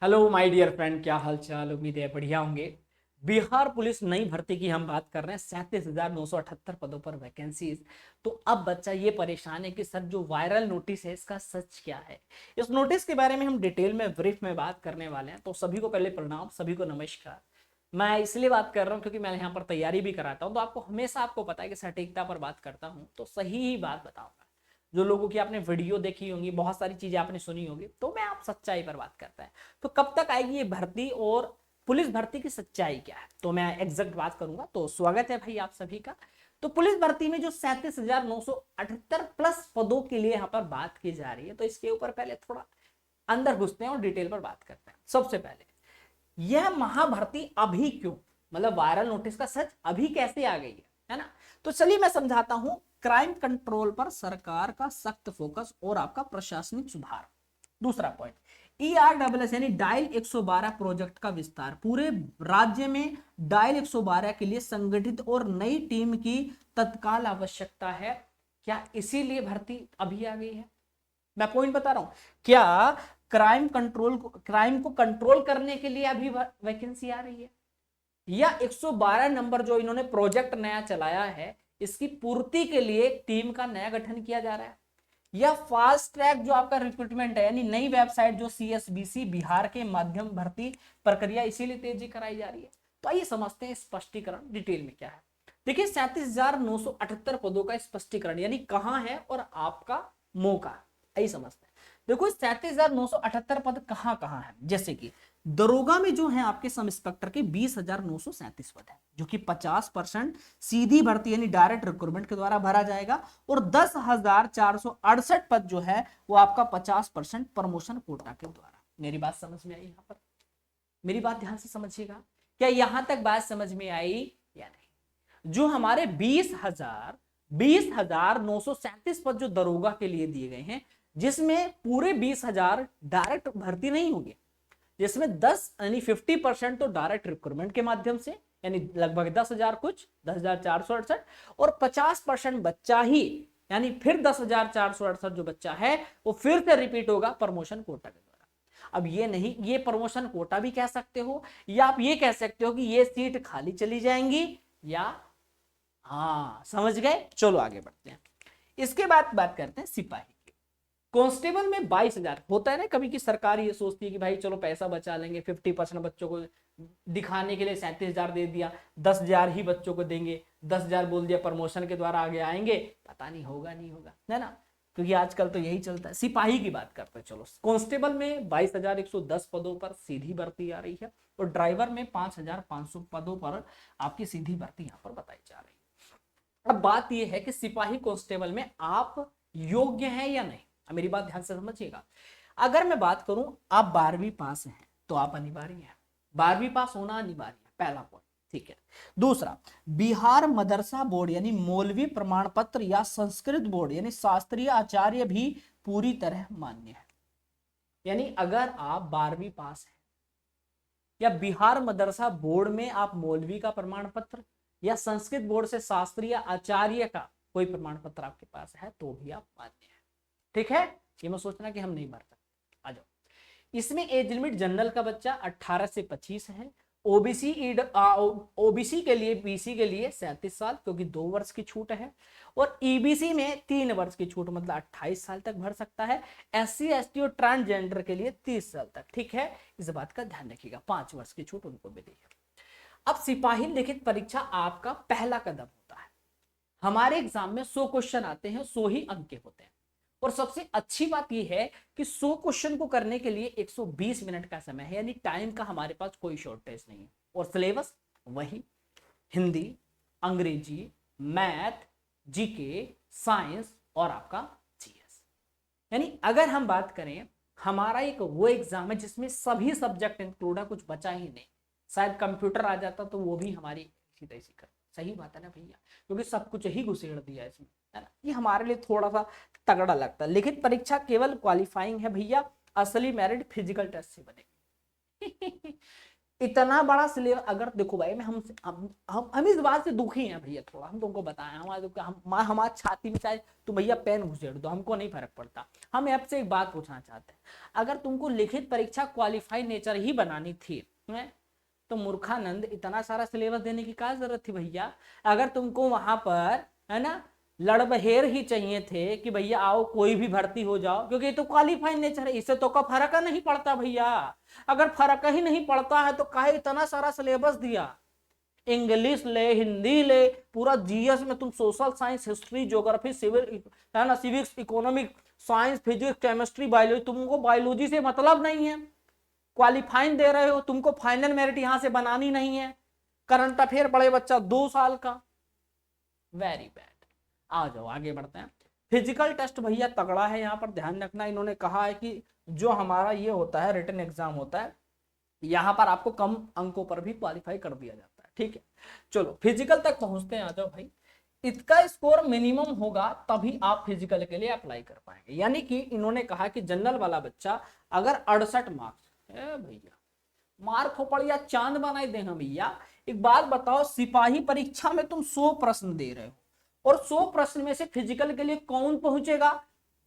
Hello my dear friend, क्या हाल चाल। उम्मीद है बढ़िया होंगे। बिहार पुलिस नई भर्ती की हम बात कर रहे हैं। 37,978 पदों पर वैकेंसीज। तो अब बच्चा ये परेशान है कि सर जो वायरल नोटिस है इसका सच क्या है। इस नोटिस के बारे में हम डिटेल में ब्रीफ में बात करने वाले हैं। तो सभी को पहले प्रणाम, सभी को नमस्कार। मैं इसलिए बात कर रहा हूँ क्योंकि मैं यहाँ पर तैयारी भी कराता हूँ, तो आपको हमेशा आपको पता है कि सटीकता पर बात करता हूँ तो सही ही बात बताऊंगा। जो लोगों की आपने वीडियो देखी होंगी, बहुत सारी चीजें आपने सुनी होगी, तो मैं आप सच्चाई पर बात करता है। तो कब तक आएगी ये भर्ती और पुलिस भर्ती की सच्चाई क्या है, तो मैं एग्जैक्ट बात करूंगा। तो स्वागत है भाई आप सभी का। तो पुलिस भर्ती में जो 37,978 प्लस पदों के लिए यहाँ पर बात की जा रही है, तो इसके ऊपर पहले थोड़ा अंदर घुसते हैं और डिटेल पर बात करते हैं। सबसे पहले यह महाभर्ती अभी क्यों, मतलब वायरल नोटिस का सच अभी कैसे आ गई है ना। तो चलिए मैं समझाता हूं। क्राइम कंट्रोल पर सरकार का सख्त फोकस और आपका प्रशासनिक सुधार। दूसरा पॉइंट, ERSS यानी डायल 112 प्रोजेक्ट का विस्तार। पूरे राज्य में डायल 112 के लिए संगठित और नई टीम की तत्काल आवश्यकता है। क्या इसीलिए भर्ती अभी आ गई है? मैं पॉइंट बता रहा हूं। क्या क्राइम को कंट्रोल करने के लिए अभी वैकेंसी आ रही है, या 112 नंबर जो इन्होंने प्रोजेक्ट नया चलाया है इसकी पूर्ति के लिए टीम का नया गठन किया जा रहा है, या फास्ट ट्रैक जो आपका रिक्रूटमेंट है यानी नई वेबसाइट जो CSBC बिहार के माध्यम भर्ती प्रक्रिया इसीलिए तेजी कराई जा रही है। तो आइए समझते हैं स्पष्टीकरण डिटेल में क्या है। देखिए 37,978 पदों का स्पष्टीकरण यानी कहां है और आपका मौका। आइए समझते हैं। देखो 37,978 पद कहां कहां है। जैसे कि दरोगा में जो है आपके सब इंस्पेक्टर के 20,937 पद है, जो कि 50% सीधी भर्ती यानी डायरेक्ट रिक्रूटमेंट के द्वारा भरा जाएगा। और 10,468 पद जो है वो आपका 50% प्रमोशन कोटा के द्वारा। मेरी बात समझ में आई यहाँ पर? मेरी बात ध्यान से समझिएगा। क्या यहां तक बात समझ में आई या नहीं? जो हमारे 20,937 पद जो दरोगा के लिए दिए गए हैं, जिसमें पूरे 20,000 डायरेक्ट भर्ती नहीं होगी, जिसमें 10 यानी 50% तो डायरेक्ट रिक्रूटमेंट के माध्यम से यानी लगभग 10,000 कुछ 10,468, और 50% बच्चा ही यानी फिर 10,468 जो बच्चा है वो फिर से रिपीट होगा प्रमोशन कोटा के द्वारा। अब ये नहीं, ये प्रमोशन कोटा भी कह सकते हो, या आप ये कह सकते हो कि ये सीट खाली चली जाएंगी, या हाँ समझ गए। चलो आगे बढ़ते हैं। इसके बाद बात करते हैं सिपाही। कांस्टेबल में 22,000 होता है ना। कभी की सरकार ये सोचती है कि भाई चलो पैसा बचा लेंगे, 50% बच्चों को दिखाने के लिए 37,000 दे दिया, 10,000 ही बच्चों को देंगे, 10,000 बोल दिया प्रमोशन के द्वारा आगे आएंगे। पता नहीं होगा नहीं होगा, है ना। क्योंकि आजकल तो यही चलता है। सिपाही की बात करते हैं। चलो कांस्टेबल में 22,110 पदों पर सीधी भर्ती आ रही है, और ड्राइवर में 5,500 पदों पर आपकी सीधी भर्ती यहाँ पर बताई जा रही है। अब बात यह है कि सिपाही कांस्टेबल में आप योग्य हैं या नहीं। मेरी बात ध्यान से समझिएगा। अगर मैं बात करूं, आप 12वीं पास हैं तो आप अनिवार्य हैं। 12वीं पास होना अनिवार्य है, पहला पॉइंट। ठीक है। दूसरा, बिहार मदरसा बोर्ड यानी मौलवी प्रमाण पत्र या संस्कृत बोर्ड यानी शास्त्रीय आचार्य भी पूरी तरह मान्य है। यानी अगर आप 12वीं पास हैं या बिहार मदरसा बोर्ड में आप मौलवी का प्रमाण पत्र या संस्कृत बोर्ड से शास्त्रीय आचार्य का कोई प्रमाण पत्र आपके पास है तो भी आप मान्य है। ठीक है। ये मत सोचना कि हम नहीं भर सकते। आ जाओ। इसमें एज लिमिट जनरल का बच्चा 18 से 25 है। ओबीसी के लिए, बीसी के लिए 37 साल क्योंकि 2 वर्ष की छूट है। और ईबीसी में 3 वर्ष की छूट मतलब 28 साल तक भर सकता है। SC ST और ट्रांसजेंडर के लिए 30 साल तक। ठीक है, इस बात का ध्यान रखिएगा, 5 वर्ष की छूट उनको मिली है। अब सिपाही लिखित परीक्षा आपका पहला कदम होता है। हमारे एग्जाम में 100 क्वेश्चन आते हैं, 100 ही अंक के होते हैं। और सबसे अच्छी बात यह है कि 100 क्वेश्चन को करने के लिए 120 मिनट का समय है, यानी टाइम का हमारे पास कोई शॉर्टेज नहीं है। और सिलेबस वही, हिंदी, अंग्रेजी, मैथ, जीके, साइंस और आपका जीएस। यानी अगर हम बात करें, हमारा एक वो एग्जाम है जिसमें सभी सब्जेक्ट इंक्लूड है, कुछ बचा ही नहीं। शायद कंप्यूटर आ जाता तो वो भी हमारी इसी तरह से कर। सही बात है ना भैया, क्योंकि सब कुछ ही घुसेड़ दिया इसमें, है ना। ये हमारे लिए थोड़ा सा तगड़ा लगता है। लिखित परीक्षा केवल क्वालिफाइंग है भैया, असली मेरिट फिजिकल टेस्ट से बनेगी। इतना बड़ा सिलेबस, अगर देखो भाई मैं हम इस बात से दुखी हैं भैया, थोड़ा हम तुमको बताएं, हमारे छाती में चाहे तुम भैया पेन घुसेड़ दो, हमको नहीं फर्क पड़ता। हम आपसे एक बात पूछना चाहते हैं, अगर तुमको लिखित परीक्षा क्वालिफाई नेचर ही बनानी थी तो मूर्खानंद इतना सारा सिलेबस देने की क्या जरूरत थी भैया। अगर तुमको वहां पर है ना लड़बहेर ही चाहिए थे कि भैया आओ कोई भी भर्ती हो जाओ, क्योंकि ये तो क्वालिफाई नेचर है, इससे तो का फर्क नहीं पड़ता भैया। अगर फर्क ही नहीं पड़ता है तो काहे इतना सारा सिलेबस दिया। इंग्लिश ले, हिंदी ले, पूरा जीएस में तुम social science, history, geography, civil है ना, civics, economic, science, physics, chemistry, biology, तुमको बायोलॉजी से मतलब नहीं है, क्वालिफाइंग दे रहे हो, तुमको फाइनल मेरिट यहां से बनानी नहीं है, करंट अफेयर पढ़े बच्चा 2 साल का, वेरी बैड। आ जाओ आगे बढ़ते हैं। फिजिकल टेस्ट भैया तगड़ा है, यहाँ पर ध्यान रखना, इन्होंने कहा है कि जो हमारा ये होता है रिटन एग्जाम होता है, यहाँ पर आपको कम अंकों पर भी क्वालिफाई कर दिया जाता है, ठीक है। चलो फिजिकल तक पहुंचते हैं, आ जाओ भाई। इसका स्कोर मिनिमम होगा तभी आप फिजिकल के लिए अप्लाई कर पाएंगे, यानी कि इन्होंने कहा कि जनरल वाला बच्चा अगर 68 मार्क्स भैया, मार्क हो पड़ या चांद बनाई दे हम भैया। एक बात बताओ, सिपाही परीक्षा में तुम 100 प्रश्न दे रहे हो, और 100 प्रश्न में से फिजिकल के लिए कौन पहुंचेगा,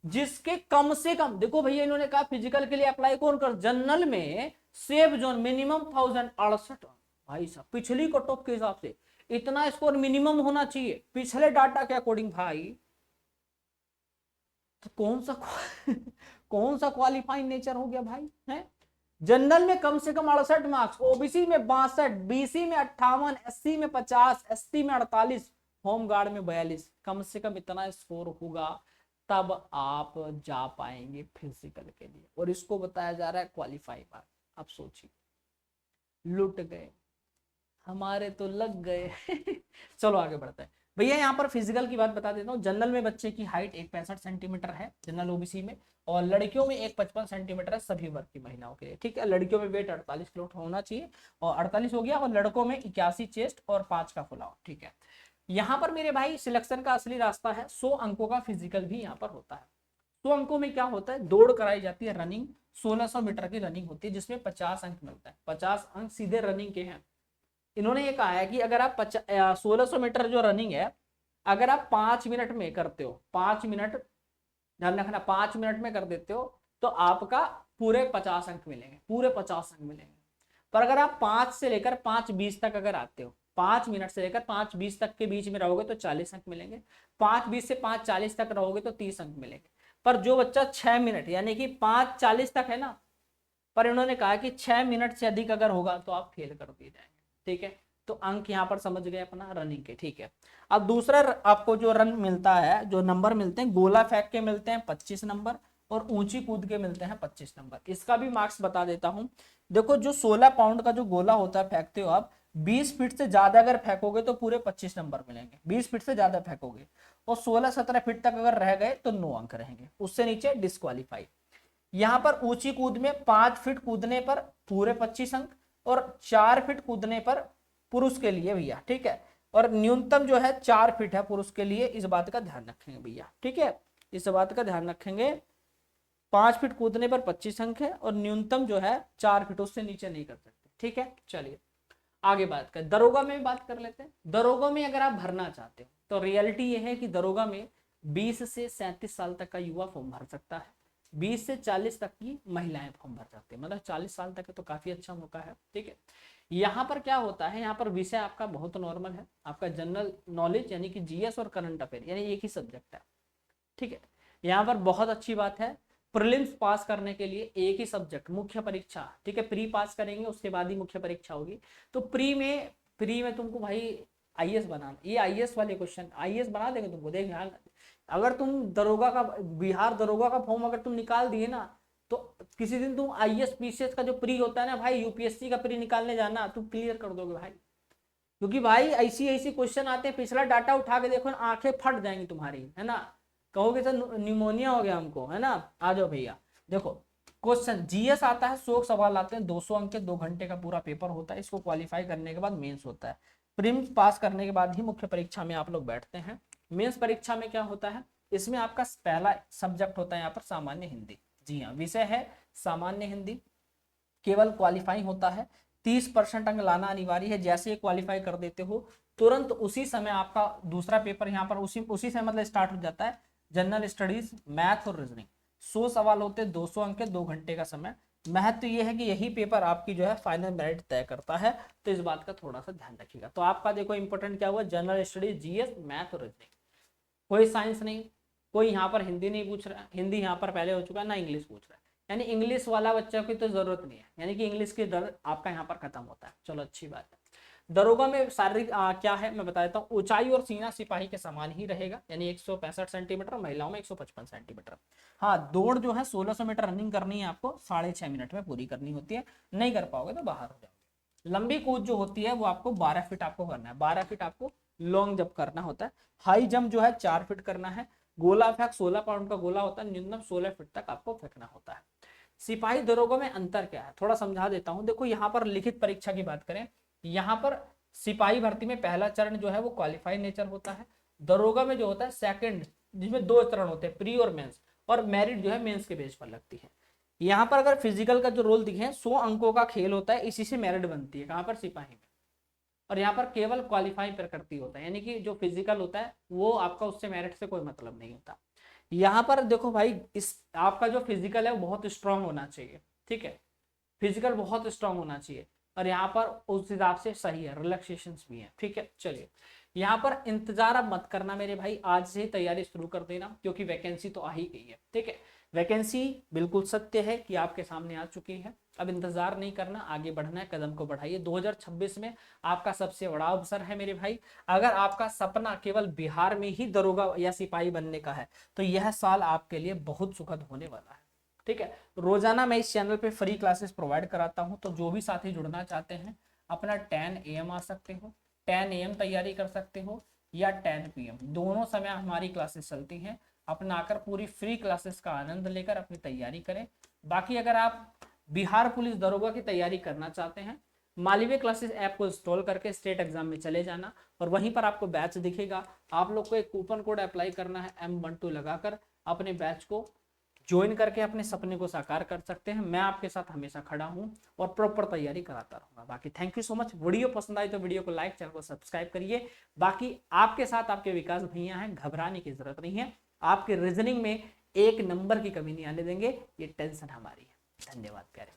जिसके कम से कम, देखो भैया इन्होंने कहा फिजिकल के लिए अप्लाई कौन कर, जनरल में सेफ जोन मिनिमम 1068, भाई साहब पिछली कट ऑफ के हिसाब से इतना स्कोर मिनिमम होना चाहिए पिछले डाटा के अकॉर्डिंग भाई। तो कौन सा क्वालिफाइंग नेचर हो गया भाई है। जनरल में कम से कम 68 मार्क्स, ओबीसी में 62, बीसी में 58, एससी में 50, एसटी में 48, होम गार्ड में 42, कम से कम इतना स्कोर होगा तब आप जा पाएंगे फिजिकल के लिए, और इसको बताया जा रहा है क्वालिफाई मार्क। आप सोचिए, लुट गए हमारे तो लग गए। चलो आगे बढ़ते हैं भैया। यहाँ पर फिजिकल की बात बता देता हूँ। जनरल में बच्चे की हाइट 165 सेंटीमीटर है जनरल ओबीसी में, और लड़कियों में 155 सेंटीमीटर है सभी वर्ग की महिलाओं के लिए, ठीक है। लड़कियों में वेट 48 किलो होना चाहिए, और 48 हो गया, और लड़कों में 81 चेस्ट और 5 का फुलाव, ठीक है। यहाँ पर मेरे भाई सिलेक्शन का असली रास्ता है, 100 अंकों का फिजिकल भी यहाँ पर होता है। 100 अंकों में क्या होता है, दौड़ कराई जाती है, रनिंग 1600 मीटर की रनिंग होती है, जिसमें 50 अंक मिलता है, 50 अंक सीधे रनिंग के हैं। इन्होंने ये कहा है कि अगर आप 1600 मीटर जो रनिंग है, अगर आप 5 मिनट में करते हो, 5 मिनट ध्यान रखना, 5 मिनट में कर देते हो तो आपका पूरे 50 अंक मिलेंगे, पूरे 50 अंक मिलेंगे। पर अगर आप 5 से लेकर 5:20 तक अगर आते हो, 5 मिनट से लेकर 5:20 तक के बीच में रहोगे तो 40 अंक मिलेंगे, 5:20 से 5:40 तक रहोगे तो 30 अंक मिलेंगे। पर जो बच्चा 6 मिनट यानी कि 5:40 तक है ना, पर इन्होंने कहा कि 6 मिनट से अधिक अगर होगा तो आप फेल कर दिए जाएंगे, ठीक है। तो अंक यहाँ पर समझ गए अपना रनिंग के, ठीक है। अब दूसरा आपको जो रन मिलता है, जो नंबर मिलते हैं, गोला फेंक के मिलते हैं 25 नंबर, और ऊंची कूद के मिलते हैं 25 नंबर। इसका भी मार्क्स बता देता हूं। देखो जो 16 पाउंड का जो गोला होता है फेंकते हो आप, 20 फीट से ज्यादा अगर फेंकोगे तो पूरे 25 नंबर मिलेंगे, 20 फीट से ज्यादा फेंकोगे, और 16-17 फीट तक अगर रह गए तो 9 अंक रहेंगे, उससे नीचे डिस्क्वालीफाई। यहाँ पर ऊंची कूद में 5 फीट कूदने पर पूरे 25 अंक, और 4 फीट कूदने पर पुरुष के लिए भैया, ठीक है, और न्यूनतम जो है 4 फीट है पुरुष के लिए, इस बात का ध्यान रखेंगे भैया, ठीक है, इस बात का ध्यान रखेंगे। 5 फीट कूदने पर 25 अंक है, और न्यूनतम जो है 4 फीट, उससे नीचे नहीं कर सकते, ठीक है। चलिए आगे बात करें, दरोगा में भी बात कर लेते हैं। दरोगा में अगर आप भरना चाहते हो तो रियलिटी ये है कि दरोगा में 20 से 37 साल तक का युवा फॉर्म भर सकता है, 20 से 40 तक की महिलाएं फॉर्म भर सकती है, मतलब 40 साल तक है तो काफी अच्छा मौका है, ठीक है। यहाँ पर क्या होता है, यहाँ पर विषय आपका बहुत नॉर्मल है, आपका जनरल नॉलेज यानी कि जीएस और करंट अफेयर यानी एक ही सब्जेक्ट है, ठीक है। यहाँ पर बहुत अच्छी बात है, प्रीलिम्स पास करने के लिए एक ही सब्जेक्ट मुख्य परीक्षा, ठीक है, प्री पास करेंगे उसके बाद ही मुख्य परीक्षा होगी। तो प्री में तुमको भाई आईएएस बनाना, ये आईएएस वाले क्वेश्चन आईएएस बना देंगे तुमको, देख ध्यान। अगर तुम दरोगा का, बिहार दरोगा का फॉर्म अगर तुम निकाल दिए ना, तो किसी दिन तुम आईएएस पीसीएस का जो प्री होता है ना भाई, यूपीएससी का प्री निकालने जाना, तुम क्लियर कर दोगे भाई, क्योंकि भाई ऐसी क्वेश्चन आते हैं, पिछला डाटा उठा के देखो, आंखें फट जाएंगी तुम्हारी, है ना, कहोगे सर न्यूमोनिया हो गया हमको, है ना। आ जाओ भैया, देखो क्वेश्चन जीएस आता है, 100 सवाल आते हैं, 200 अंक के 2 घंटे का पूरा पेपर होता है, इसको क्वालिफाई करने के बाद मेंस होता है, प्रीलिम्स पास करने के बाद ही मुख्य परीक्षा में आप लोग बैठते हैं। मेंस परीक्षा में क्या होता है, इसमें आपका पहला सब्जेक्ट होता है यहाँ पर सामान्य हिंदी, जी हाँ, विषय है सामान्य हिंदी, केवल क्वालिफाई होता है, 30% अंक लाना अनिवार्य है। जैसे ही क्वालिफाई कर देते हो तुरंत उसी समय आपका दूसरा पेपर यहाँ पर उसी समय मतलब स्टार्ट हो जाता है, जनरल स्टडीज, मैथ और रीजनिंग। 100 सवाल होते हैं, 200 अंक के, 2 घंटे का समय। महत्व ये है कि यही पेपर आपकी जो है फाइनल मेरिट तय करता है, तो इस बात का थोड़ा सा ध्यान रखिएगा। तो आपका देखो इंपॉर्टेंट क्या हुआ, जनरल स्टडीज, जीएस, मैथ और रीजनिंग। कोई साइंस नहीं, कोई यहाँ पर हिंदी नहीं पूछ रहा है, हिंदी यहाँ पर पहले हो चुका है, ना इंग्लिश पूछ रहा है, यानी इंग्लिश वाला बच्चा की तो जरूरत नहीं है, यानी कि इंग्लिश की डर आपका यहाँ पर खत्म होता है। चलो अच्छी बात है। दरोगा में शारीरिक क्या है मैं बता देता हूँ। ऊंचाई और सीना सिपाही के समान ही रहेगा, यानी 165 सेंटीमीटर, महिलाओं में 155 सेंटीमीटर। हाँ, दौड़ जो है 1600 मीटर रनिंग करनी है आपको, 6.5 मिनट में पूरी करनी होती है, नहीं कर पाओगे तो बाहर हो जाओगे। लंबी कूद जो होती है वो आपको 12 फीट आपको करना है, 12 फीट आपको लॉन्ग जंप करना होता है। हाई जंप जो है 4 फीट करना है। गोला फेंक 16 पाउंड का गोला होता है, न्यूनतम 16 फीट तक आपको फेंकना होता है। सिपाही दरोगा में अंतर क्या है थोड़ा समझा देता हूं। देखो यहाँ पर लिखित परीक्षा की बात करें, यहाँ पर सिपाही भर्ती में पहला चरण जो है वो क्वालिफाई नेचर होता है। दरोगा में जो होता है सेकंड, जिसमें 2 चरण होते हैं, प्री और मेंस, और मेरिट जो है मेंस के बेस पर लगती है। यहाँ पर अगर फिजिकल का जो रोल दिखे 100 अंकों का खेल होता है, इसी से मेरिट बनती है, कहाँ पर, सिपाही में। और यहाँ पर केवल क्वालिफाई पर करती होता है, यानी कि जो फिजिकल होता है वो आपका उससे मेरिट से कोई मतलब नहीं होता। यहाँ पर देखो भाई, इस आपका जो फिजिकल है वो बहुत स्ट्रांग होना चाहिए, ठीक है, फिजिकल बहुत स्ट्रांग होना चाहिए, और यहाँ पर उस हिसाब से सही है, रिलैक्सेशन भी है, ठीक है। चलिए, यहाँ पर इंतजार अब मत करना मेरे भाई, आज से ही तैयारी शुरू कर देना, क्योंकि वैकेंसी तो आ ही गई है, ठीक है। वैकेंसी बिल्कुल सत्य है कि आपके सामने आ चुकी है, अब इंतजार नहीं करना, आगे बढ़ना है, कदम को बढ़ाइए। 2026 में आपका सबसे बड़ा अवसर है मेरे भाई। अगर आपका सपना केवल बिहार में ही दरोगा या सिपाही बनने का है तो यह साल आपके लिए बहुत सुखद होने वाला है, ठीक है। रोजाना मैं इस चैनल पे फ्री क्लासेस प्रोवाइड कराता हूं, तो जो भी साथी जुड़ना चाहते हैं अपना 10 AM आ सकते हो, 10 AM तैयारी कर सकते हो, या 10 PM, दोनों समय हमारी क्लासेस चलती हैं। अपना आकर पूरी फ्री क्लासेस का आनंद लेकर अपनी तैयारी करें। बाकी अगर आप बिहार पुलिस दरोगा की तैयारी करना चाहते हैं, मालवीय क्लासेस ऐप को इंस्टॉल करके स्टेट एग्जाम में चले जाना, और वहीं पर आपको बैच दिखेगा। आप लोग को एक कूपन कोड अप्लाई करना है, M12 लगाकर अपने बैच को ज्वाइन करके अपने सपने को साकार कर सकते हैं। मैं आपके साथ हमेशा खड़ा हूं और प्रॉपर तैयारी कराता रहूंगा। बाकी thank you so much. Video पसंद आई तो वीडियो को लाइक, चैनल को सब्सक्राइब करिए। बाकी आपके साथ आपके विकास भैया हैं, घबराने की जरूरत नहीं है। आपके रीजनिंग में 1 नंबर की कमी नहीं आने देंगे, ये टेंशन हमारी है। धन्यवाद प्यारे।